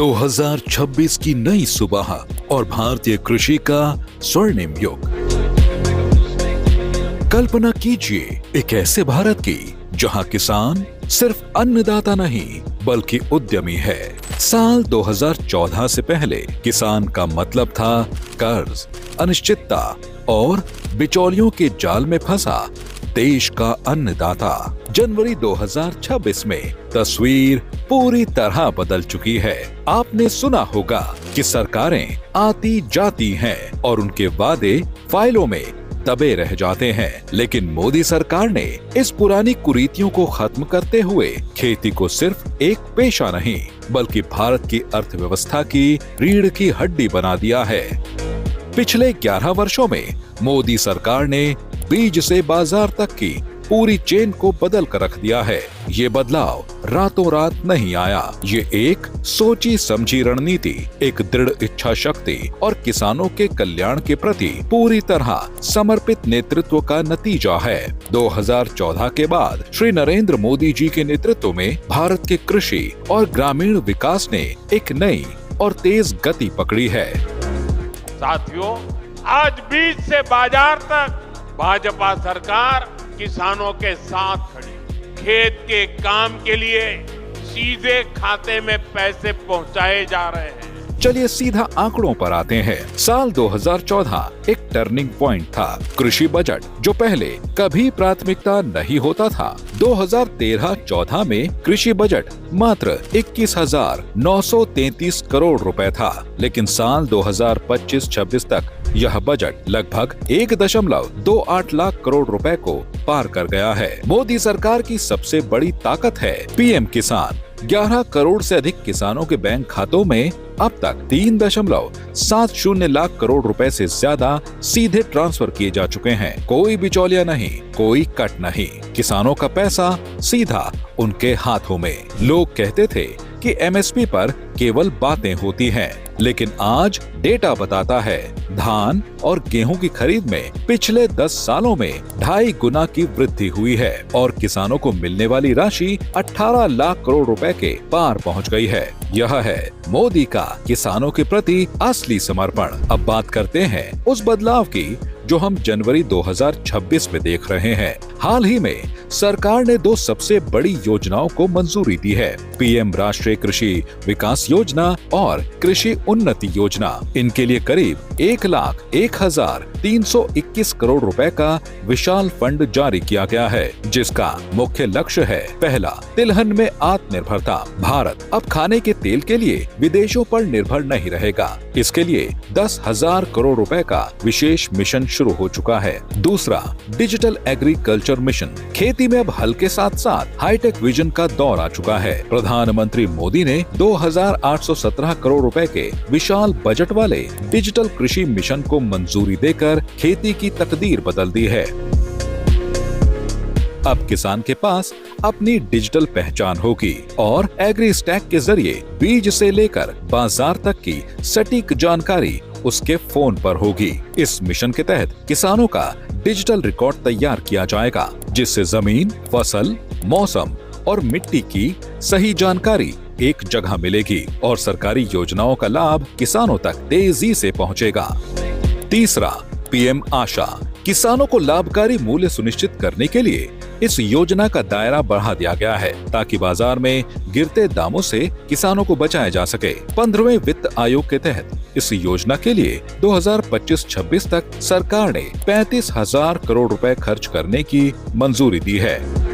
2026 की नई सुबह और भारतीय कृषि का स्वर्णिम युग। कल्पना कीजिए एक ऐसे भारत की जहां किसान सिर्फ अन्नदाता नहीं बल्कि उद्यमी है। साल 2014 से पहले किसान का मतलब था कर्ज, अनिश्चितता और बिचौलियों के जाल में फंसा देश का अन्नदाता। जनवरी 2026 में तस्वीर पूरी तरह बदल चुकी है। आपने सुना होगा कि सरकारें आती जाती हैं और उनके वादे फाइलों में दबे रह जाते हैं, लेकिन मोदी सरकार ने इस पुरानी कुरीतियों को खत्म करते हुए खेती को सिर्फ एक पेशा नहीं बल्कि भारत की अर्थव्यवस्था की रीढ़ की हड्डी बना दिया है। पिछले 11 वर्षों में मोदी सरकार ने बीज से बाजार तक की पूरी चेन को बदल कर रख दिया है। ये बदलाव रातों रात नहीं आया, ये एक सोची समझी रणनीति, एक दृढ़ इच्छा शक्ति और किसानों के कल्याण के प्रति पूरी तरह समर्पित नेतृत्व का नतीजा है। 2014 के बाद श्री नरेंद्र मोदी जी के नेतृत्व में भारत के कृषि और ग्रामीण विकास ने एक नई और तेज गति पकड़ी है। साथियों, आज बीज से बाजार तक भाजपा सरकार किसानों के साथ खड़ी। खेत के काम के लिए सीधे खाते में पैसे पहुंचाए जा रहे हैं। चलिए सीधा आंकड़ों पर आते हैं। साल 2014 एक टर्निंग पॉइंट था। कृषि बजट जो पहले कभी प्राथमिकता नहीं होता था, 2013-14 में कृषि बजट मात्र 21,933 करोड़ रुपए था, लेकिन साल 2025-26 तक यह बजट लगभग 1.28 लाख करोड़ रुपए को पार कर गया है। मोदी सरकार की सबसे बड़ी ताकत है पीएम किसान। 11 करोड़ से अधिक किसानों के बैंक खातों में अब तक 3.70 लाख करोड़ रुपए से ज्यादा सीधे ट्रांसफर किए जा चुके हैं। कोई बिचौलिया नहीं, कोई कट नहीं, किसानों का पैसा सीधा उनके हाथों में। लोग कहते थे कि एमएसपी पर केवल बातें होती हैं, लेकिन आज डेटा बताता है धान और गेहूं की खरीद में पिछले 10 सालों में 2.5 गुना की वृद्धि हुई है और किसानों को मिलने वाली राशि 18 लाख करोड़ रुपए के पार पहुंच गई है। यह है मोदी का किसानों के प्रति असली समर्पण। अब बात करते हैं उस बदलाव की जो हम जनवरी 2026 में देख रहे हैं। हाल ही में सरकार ने 2 सबसे बड़ी योजनाओं को मंजूरी दी है, पीएम राष्ट्रीय कृषि विकास योजना और कृषि उन्नति योजना। इनके लिए करीब 1,01,321 करोड़ रुपए का विशाल फंड जारी किया गया है, जिसका मुख्य लक्ष्य है पहला, तिलहन में आत्मनिर्भरता। भारत अब खाने के तेल के लिए विदेशों पर निर्भर नहीं रहेगा। इसके लिए 10,000 करोड़ रुपए का विशेष मिशन शुरू हो चुका है। दूसरा, डिजिटल एग्रीकल्चर मिशन। खेती में अब हल के साथ साथ हाईटेक विजन का दौर आ चुका है। प्रधानमंत्री मोदी ने 2,817 करोड़ रुपए के विशाल बजट वाले डिजिटल कृषि मिशन को मंजूरी देकर खेती की तकदीर बदल दी है। अब किसान के पास अपनी डिजिटल पहचान होगी और एग्री स्टैक के जरिए बीज से लेकर बाजार तक की सटीक जानकारी उसके फोन पर होगी। इस मिशन के तहत किसानों का डिजिटल रिकॉर्ड तैयार किया जाएगा, जिससे जमीन, फसल, मौसम और मिट्टी की सही जानकारी एक जगह मिलेगी और सरकारी योजनाओं का लाभ किसानों तक तेजी से पहुंचेगा। तीसरा, पीएम आशा। किसानों को लाभकारी मूल्य सुनिश्चित करने के लिए इस योजना का दायरा बढ़ा दिया गया है, ताकि बाजार में गिरते दामों से किसानों को बचाया जा सके। 15वें वित्त आयोग के तहत इस योजना के लिए 2025-26 तक सरकार ने 35,000 करोड़ रुपए खर्च करने की मंजूरी दी है।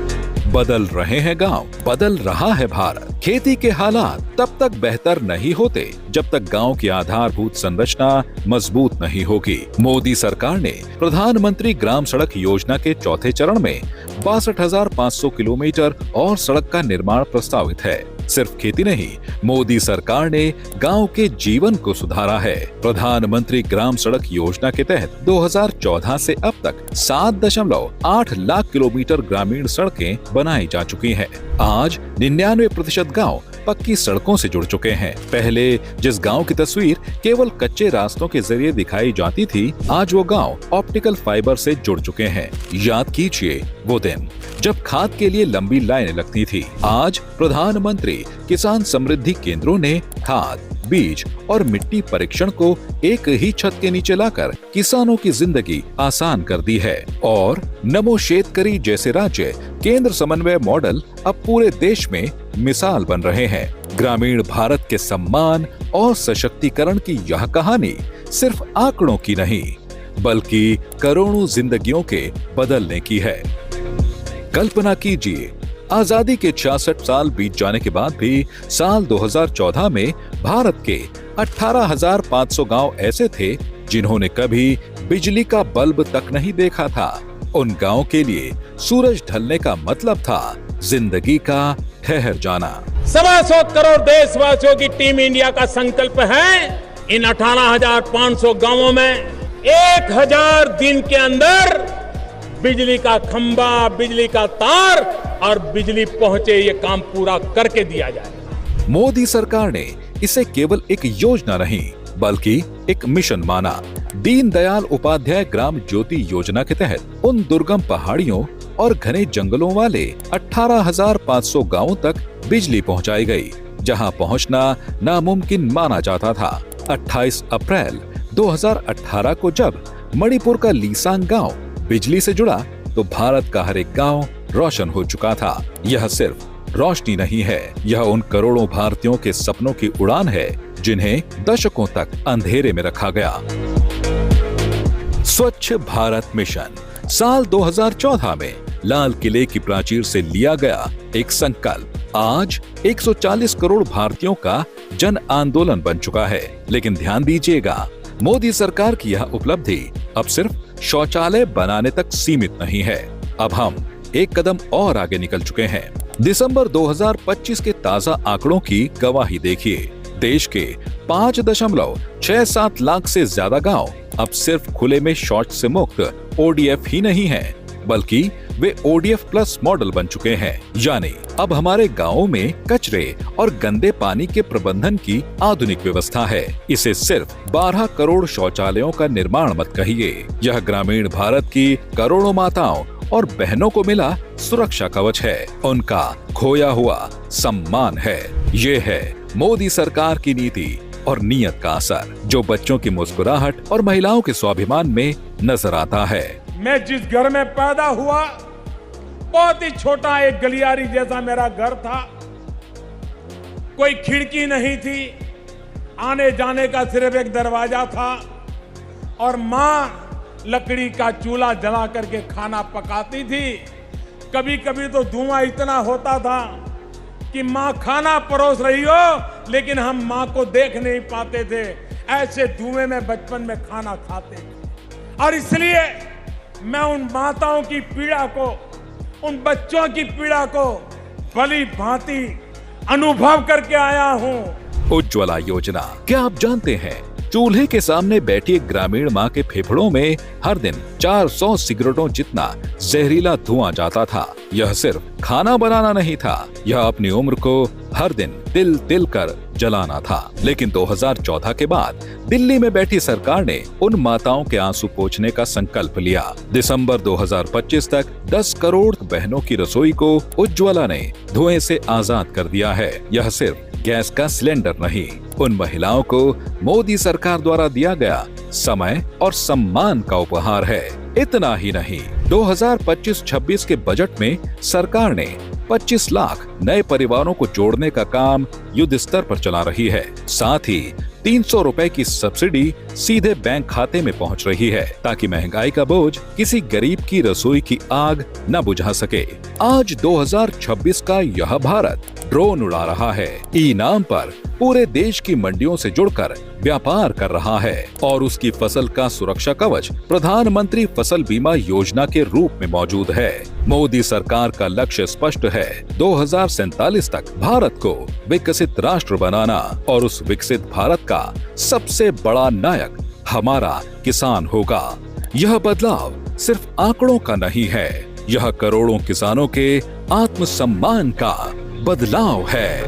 बदल रहे हैं गांव, बदल रहा है भारत। खेती के हालात तब तक बेहतर नहीं होते जब तक गांव की आधारभूत संरचना मजबूत नहीं होगी। मोदी सरकार ने प्रधानमंत्री ग्राम सड़क योजना के चौथे चरण में 62,500 किलोमीटर और सड़क का निर्माण प्रस्तावित है। सिर्फ खेती नहीं, मोदी सरकार ने गांव के जीवन को सुधारा है। प्रधानमंत्री ग्राम सड़क योजना के तहत 2014 से अब तक 7.8 लाख किलोमीटर ग्रामीण सड़कें बनाई जा चुकी हैं। आज 99% गांव पक्की सड़कों से जुड़ चुके हैं। पहले जिस गांव की तस्वीर केवल कच्चे रास्तों के जरिए दिखाई जाती थी, आज वो गांव ऑप्टिकल फाइबर से जुड़ चुके हैं। याद कीजिए वो दिन जब खाद के लिए लंबी लाइनें लगती थी। आज प्रधानमंत्री किसान समृद्धि केंद्रों ने खाद, बीज और मिट्टी परीक्षण को एक ही छत के नीचे लाकर किसानों की जिंदगी आसान कर दी है। और नमो शेतकरी जैसे राज्य केंद्र समन्वय मॉडल अब पूरे देश में मिसाल बन रहे हैं। ग्रामीण भारत के सम्मान और सशक्तिकरण की यह कहानी सिर्फ आंकड़ों की नहीं, बल्कि करोड़ों जिंदगियों के बदलने की है। कल्पना कीजिए, आजादी के 66 साल बीत जाने के बाद भी साल 2014 में भारत के 18,500 गांव ऐसे थे जिन्होंने कभी बिजली का बल्ब तक नहीं देखा था। उन गांव के लिए सूरज ढलने का मतलब था जिंदगी का ठहर जाना। 125 करोड़ देशवासियों की टीम इंडिया का संकल्प है इन 18,500 गांवों में 1000 दिन के अंदर बिजली का खंभा, बिजली का तार और बिजली पहुंचे, ये काम पूरा करके दिया जाए। मोदी सरकार ने इसे केवल एक योजना नहीं बल्कि एक मिशन माना। दीनदयाल उपाध्याय ग्राम ज्योति योजना के तहत उन दुर्गम पहाड़ियों और घने जंगलों वाले 18,500 गांवों तक बिजली पहुंचाई गई, जहां पहुंचना नामुमकिन माना जाता था। 28 अप्रैल 2018 को जब मणिपुर का लीसांग गांव बिजली से जुड़ा तो भारत का हर एक गांव रोशन हो चुका था। यह सिर्फ रोशनी नहीं है, यह उन करोड़ों भारतीयों के सपनों की उड़ान है जिन्हें दशकों तक अंधेरे में रखा गया। स्वच्छ भारत मिशन साल 2014 में लाल किले की प्राचीर से लिया गया एक संकल्प आज 140 करोड़ भारतीयों का जन आंदोलन बन चुका है। लेकिन ध्यान दीजिएगा, मोदी सरकार की यह उपलब्धि अब सिर्फ शौचालय बनाने तक सीमित नहीं है। अब हम एक कदम और आगे निकल चुके हैं। दिसंबर 2025 के ताजा आंकड़ों की गवाही देखिए। देश के 5.67 लाख से ज्यादा गांव अब सिर्फ खुले में शौच से मुक्त ODF ही नहीं हैं, बल्कि वे ODF प्लस मॉडल बन चुके हैं। यानी अब हमारे गांवों में कचरे और गंदे पानी के प्रबंधन की आधुनिक व्यवस्था है। इसे सिर्फ 12 करोड़ शौचालयों का निर्माण मत कहिए, यह ग्रामीण भारत की करोड़ों माताओं और बहनों को मिला सुरक्षा कवच है, उनका खोया हुआ सम्मान है। ये है मोदी सरकार की नीति और नियत का असर, जो बच्चों की मुस्कुराहट और महिलाओं के स्वाभिमान में नजर आता है। मैं जिस घर में पैदा हुआ, बहुत ही छोटा एक गलियारी जैसा मेरा घर था। कोई खिड़की नहीं थी, आने जाने का सिर्फ एक दरवाजा था और माँ लकड़ी का चूल्हा जला करके खाना पकाती थी। कभी कभी तो धुआं इतना होता था कि माँ खाना परोस रही हो लेकिन हम माँ को देख नहीं पाते थे। ऐसे धुएं में बचपन में खाना खाते थे। और इसलिए मैं उन माताओं की पीड़ा को, उन बच्चों की पीड़ा को भली भांति अनुभव करके आया हूँ। उज्ज्वला योजना, क्या आप जानते हैं चूल्हे के सामने बैठी एक ग्रामीण माँ के फेफड़ों में हर दिन 400 सिगरेटों जितना जहरीला धुआं जाता था। यह सिर्फ खाना बनाना नहीं था, यह अपनी उम्र को हर दिन तिल तिल कर जलाना था। लेकिन 2014 के बाद दिल्ली में बैठी सरकार ने उन माताओं के आंसू पोंछने का संकल्प लिया। दिसंबर 2025 तक 10 करोड़ बहनों की रसोई को उज्ज्वला ने धुएं से आजाद कर दिया है। यह सिर्फ गैस का सिलेंडर नहीं, उन महिलाओं को मोदी सरकार द्वारा दिया गया समय और सम्मान का उपहार है। इतना ही नहीं, 2025-26 के बजट में सरकार ने 25 लाख नए परिवारों को जोड़ने का काम युद्ध स्तर पर चला रही है। साथ ही 300 रुपए की सब्सिडी सीधे बैंक खाते में पहुंच रही है, ताकि महंगाई का बोझ किसी गरीब की रसोई की आग न बुझा सके। आज 2026 का यह भारत ड्रोन उड़ा रहा है, ई-नाम पर पूरे देश की मंडियों से जुड़कर व्यापार कर रहा है और उसकी फसल का सुरक्षा कवच प्रधानमंत्री फसल बीमा योजना के रूप में मौजूद है। मोदी सरकार का लक्ष्य स्पष्ट है, 2047 तक भारत को विकसित राष्ट्र बनाना और उस विकसित भारत का सबसे बड़ा नायक हमारा किसान होगा। यह बदलाव सिर्फ आंकड़ों का नहीं है, यह करोड़ों किसानों के आत्मसम्मान का बदलाव है।